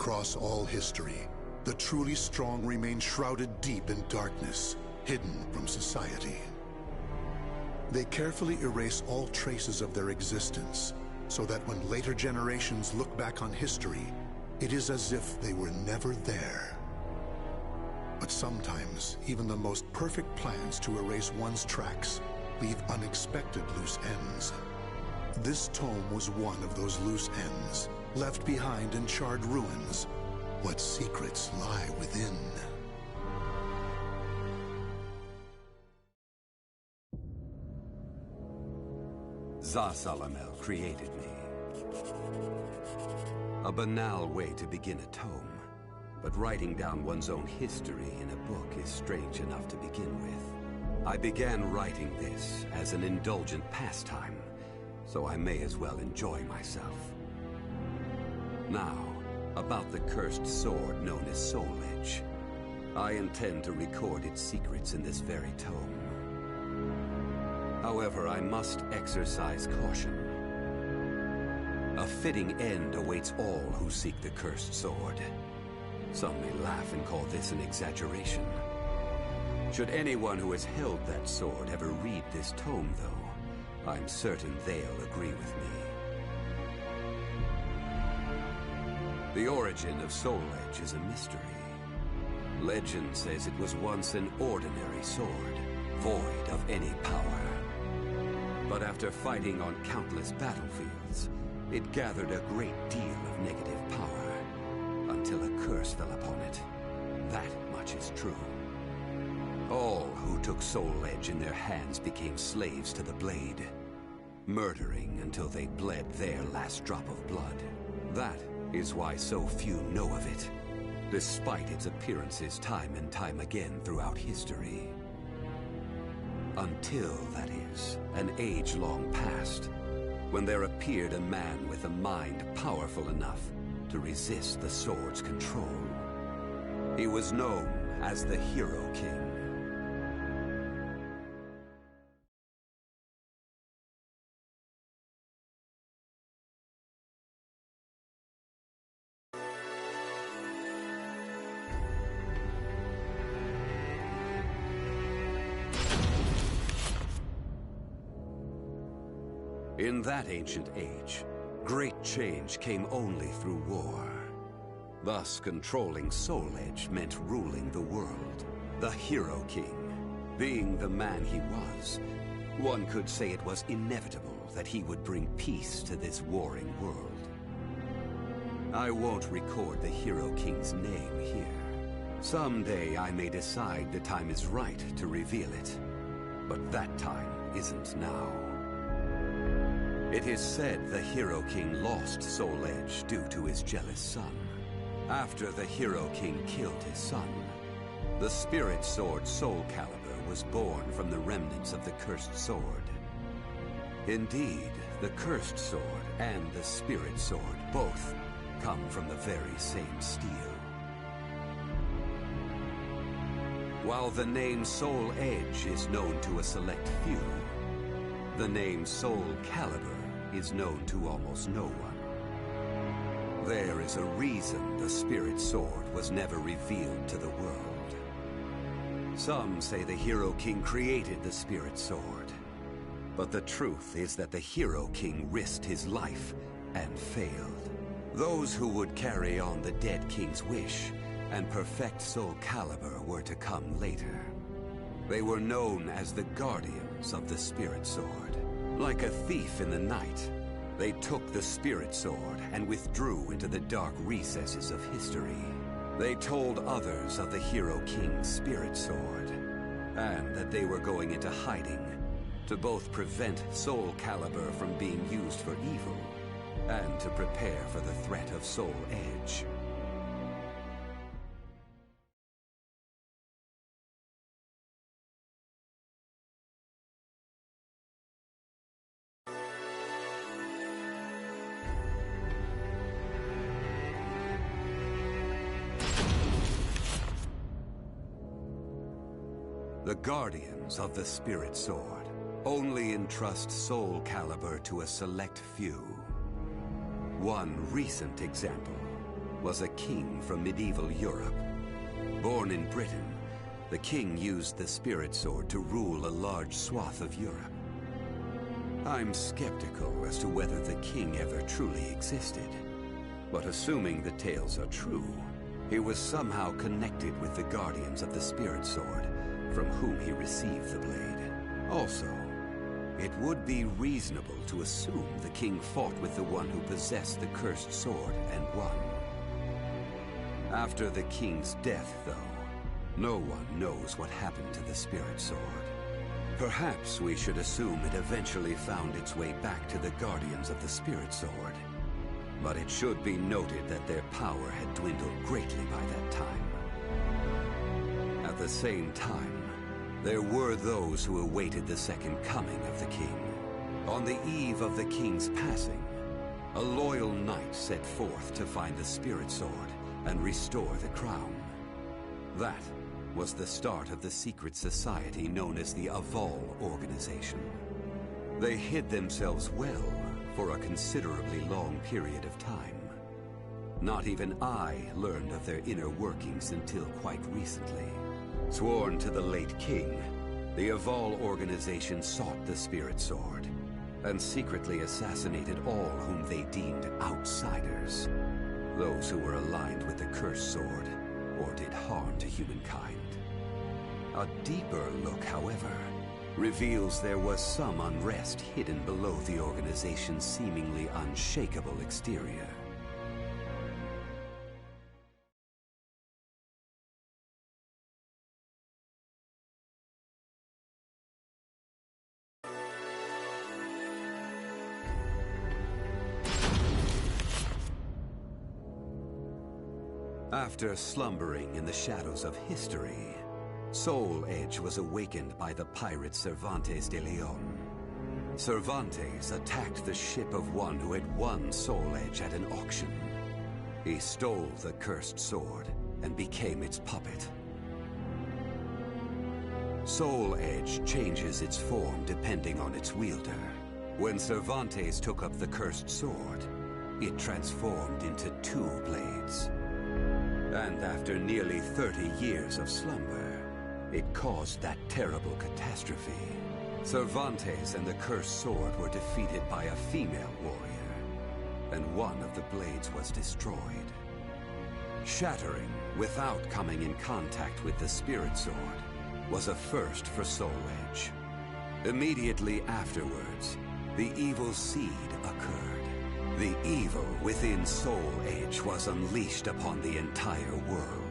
Across all history, the truly strong remain shrouded deep in darkness, hidden from society. They carefully erase all traces of their existence, so that when later generations look back on history, it is as if they were never there. But sometimes, even the most perfect plans to erase one's tracks leave unexpected loose ends. This tome was one of those loose ends, left behind in charred ruins. What secrets lie within? Zasalamel created me. A banal way to begin a tome, but writing down one's own history in a book is strange enough to begin with. I began writing this as an indulgent pastime, so I may as well enjoy myself. Now, about the cursed sword known as Soul Edge. I intend to record its secrets in this very tome. However, I must exercise caution. A fitting end awaits all who seek the cursed sword. Some may laugh and call this an exaggeration. Should anyone who has held that sword ever read this tome, though, I'm certain they'll agree with me. The origin of Soul Edge is a mystery. Legend says it was once an ordinary sword, void of any power. But after fighting on countless battlefields, it gathered a great deal of negative power, until a curse fell upon it. That much is true. All who took Soul Edge in their hands became slaves to the blade, murdering until they bled their last drop of blood. That is why so few know of it, despite its appearances time and time again throughout history. Until, that is, an age long past, when there appeared a man with a mind powerful enough to resist the sword's control. He was known as the Hero King. In that ancient age, great change came only through war. Thus, controlling Soul Edge meant ruling the world. The Hero King, being the man he was, one could say it was inevitable that he would bring peace to this warring world. I won't record the Hero King's name here. Someday I may decide the time is right to reveal it, but that time isn't now. It is said the Hero King lost Soul Edge due to his jealous son. After the Hero King killed his son, the spirit sword Soul Calibur was born from the remnants of the cursed sword. Indeed, the cursed sword and the spirit sword both come from the very same steel. While the name Soul Edge is known to a select few, the name Soul Calibur is known to almost no one. There is a reason the spirit sword was never revealed to the world. Some say the Hero King created the spirit sword, but the truth is that the Hero King risked his life and failed. Those who would carry on the dead king's wish and perfect Soul Calibur were to come later. They were known as the guardians of the spirit sword. Like a thief in the night, they took the spirit sword and withdrew into the dark recesses of history. They told others of the Hero King's spirit sword, and that they were going into hiding to both prevent Soul Calibur from being used for evil, and to prepare for the threat of Soul Edge. The guardians of the spirit sword only entrust Soul Calibur to a select few. One recent example was a king from medieval Europe. Born in Britain, the king used the spirit sword to rule a large swath of Europe. I'm skeptical as to whether the king ever truly existed, but assuming the tales are true, he was somehow connected with the guardians of the spirit sword, from whom he received the blade. Also, it would be reasonable to assume the king fought with the one who possessed the cursed sword and won. After the king's death, though, no one knows what happened to the spirit sword. Perhaps we should assume it eventually found its way back to the guardians of the spirit sword. But it should be noted that their power had dwindled greatly by that time. At the same time, there were those who awaited the second coming of the king. On the eve of the king's passing, a loyal knight set forth to find the spirit sword and restore the crown. That was the start of the secret society known as the Aval Organization. They hid themselves well for a considerably long period of time. Not even I learned of their inner workings until quite recently. Sworn to the late king, the Aval Organization sought the spirit sword and secretly assassinated all whom they deemed outsiders, those who were aligned with the cursed sword or did harm to humankind. A deeper look, however, reveals there was some unrest hidden below the organization's seemingly unshakable exterior. After slumbering in the shadows of history, Soul Edge was awakened by the pirate Cervantes de Leon. Cervantes attacked the ship of one who had won Soul Edge at an auction. He stole the cursed sword and became its puppet. Soul Edge changes its form depending on its wielder. When Cervantes took up the cursed sword, it transformed into 2 blades. And after nearly 30 years of slumber, it caused that terrible catastrophe. Cervantes and the cursed sword were defeated by a female warrior, and one of the blades was destroyed. Shattering without coming in contact with the spirit sword was a first for Soul Edge. Immediately afterwards, the evil seed occurred. The evil within Soul Edge was unleashed upon the entire world.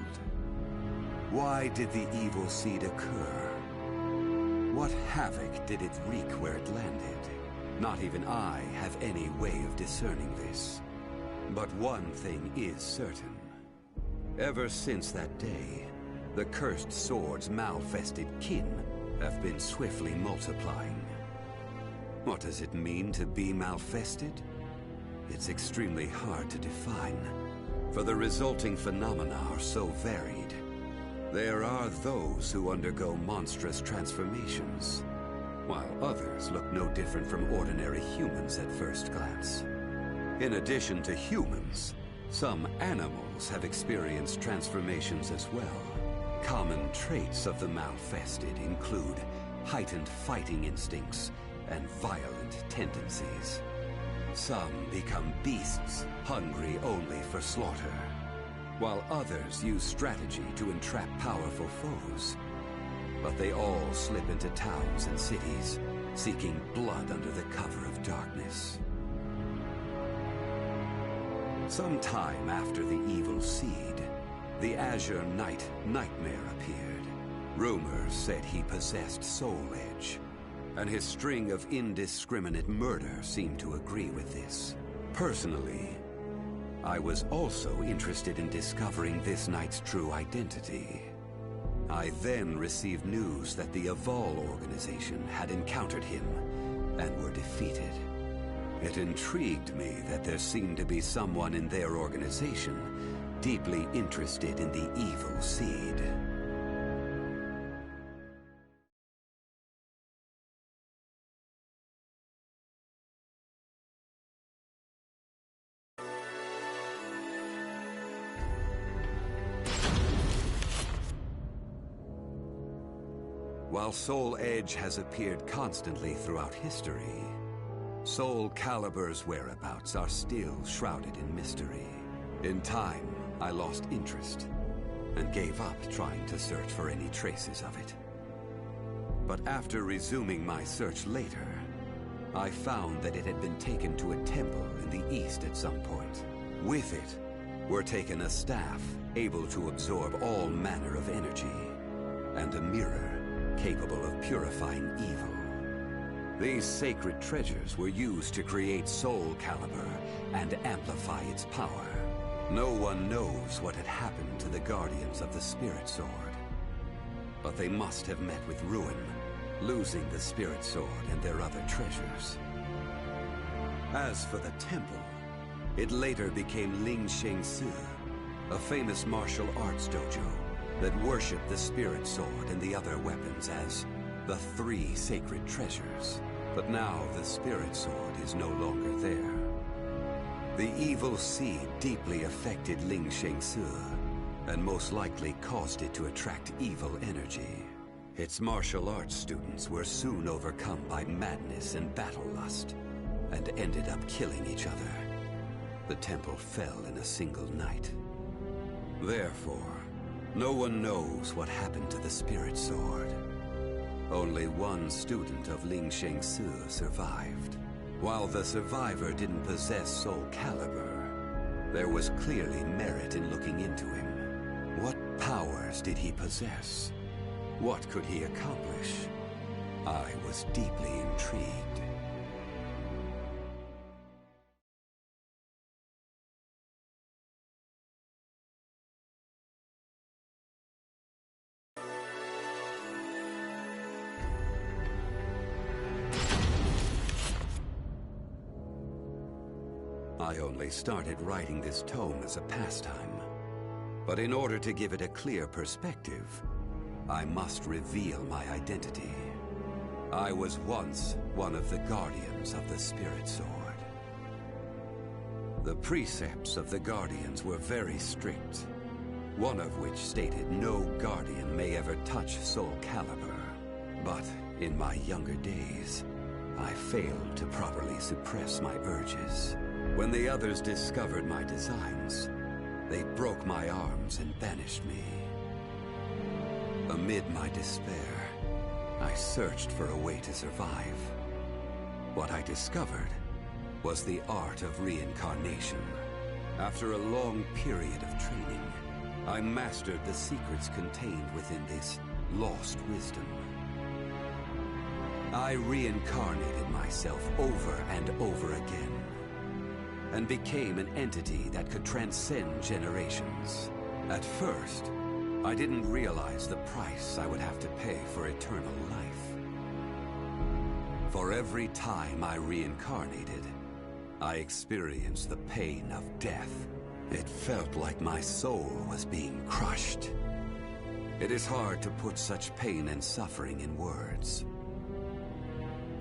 Why did the evil seed occur? What havoc did it wreak where it landed? Not even I have any way of discerning this. But one thing is certain. Ever since that day, the cursed sword's malfested kin have been swiftly multiplying. What does it mean to be malfested? It's extremely hard to define, for the resulting phenomena are so varied. There are those who undergo monstrous transformations, while others look no different from ordinary humans at first glance. In addition to humans, some animals have experienced transformations as well. Common traits of the malfested include heightened fighting instincts and violent tendencies. Some become beasts, hungry only for slaughter, while others use strategy to entrap powerful foes. But they all slip into towns and cities, seeking blood under the cover of darkness. Sometime after the evil seed, the Azure Knight Nightmare appeared. Rumors said he possessed Soul Edge, and his string of indiscriminate murder seemed to agree with this. Personally, I was also interested in discovering this knight's true identity. I then received news that the Aval Organization had encountered him and were defeated. It intrigued me that there seemed to be someone in their organization deeply interested in the evil seed. While Soul Edge has appeared constantly throughout history, Soul Calibur's whereabouts are still shrouded in mystery. In time, I lost interest and gave up trying to search for any traces of it. But after resuming my search later, I found that it had been taken to a temple in the east at some point. With it were taken a staff able to absorb all manner of energy, and a mirror capable of purifying evil. These sacred treasures were used to create Soul Calibur and amplify its power. No one knows what had happened to the Guardians of the Spirit Sword, but they must have met with ruin, losing the Spirit Sword and their other treasures. As for the temple, it later became Ling Sheng Su, a famous martial arts dojo that worshipped the Spirit Sword and the other weapons as the three sacred treasures. But now the Spirit Sword is no longer there. The evil seed deeply affected Ling Sheng Su, and most likely caused it to attract evil energy. Its martial arts students were soon overcome by madness and battle lust, and ended up killing each other. The temple fell in a single night. Therefore, no one knows what happened to the Spirit Sword. Only one student of Ling Sheng Su survived. While the survivor didn't possess Soul Calibur, there was clearly merit in looking into him. What powers did he possess? What could he accomplish? I was deeply intrigued. I only started writing this tome as a pastime, but in order to give it a clear perspective, I must reveal my identity. I was once one of the Guardians of the Spirit Sword. The precepts of the Guardians were very strict, one of which stated no Guardian may ever touch Soul Calibur. But in my younger days, I failed to properly suppress my urges. When the others discovered my designs, they broke my arms and banished me. Amid my despair, I searched for a way to survive. What I discovered was the art of reincarnation. After a long period of training, I mastered the secrets contained within this lost wisdom. I reincarnated myself over and over again, and became an entity that could transcend generations. At first, I didn't realize the price I would have to pay for eternal life. For every time I reincarnated, I experienced the pain of death. It felt like my soul was being crushed. It is hard to put such pain and suffering in words.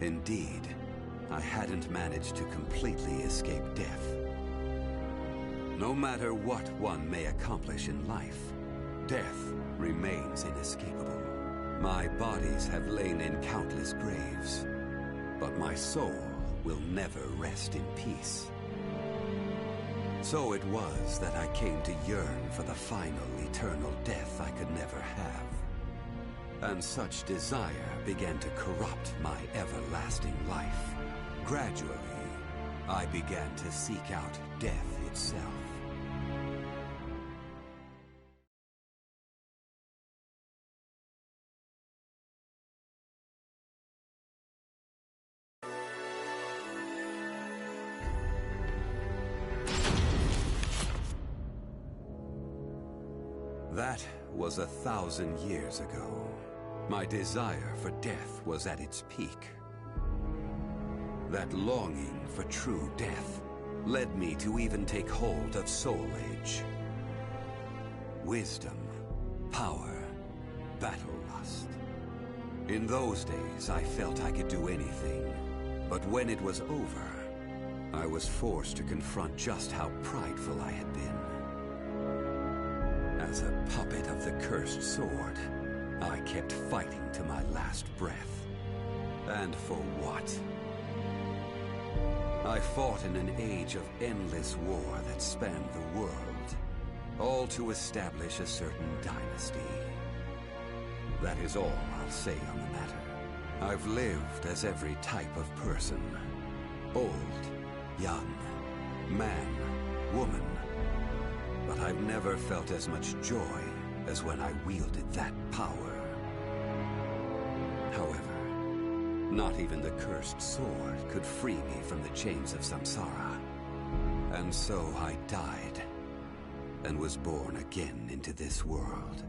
Indeed, I hadn't managed to completely escape death. No matter what one may accomplish in life, death remains inescapable. My bodies have lain in countless graves, but my soul will never rest in peace. So it was that I came to yearn for the final eternal death I could never have. And such desire began to corrupt my everlasting life. Gradually, I began to seek out death itself. That was 1,000 years ago. My desire for death was at its peak. That longing for true death led me to even take hold of Soul Edge. Wisdom, power, battle lust. In those days, I felt I could do anything. But when it was over, I was forced to confront just how prideful I had been. As a puppet of the cursed sword, I kept fighting to my last breath. And for what? I fought in an age of endless war that spanned the world, all to establish a certain dynasty. That is all I'll say on the matter. I've lived as every type of person. Old, young, man, woman. But I've never felt as much joy as when I wielded that power. However, not even the cursed sword could free me from the chains of samsara. And so I died, and was born again into this world.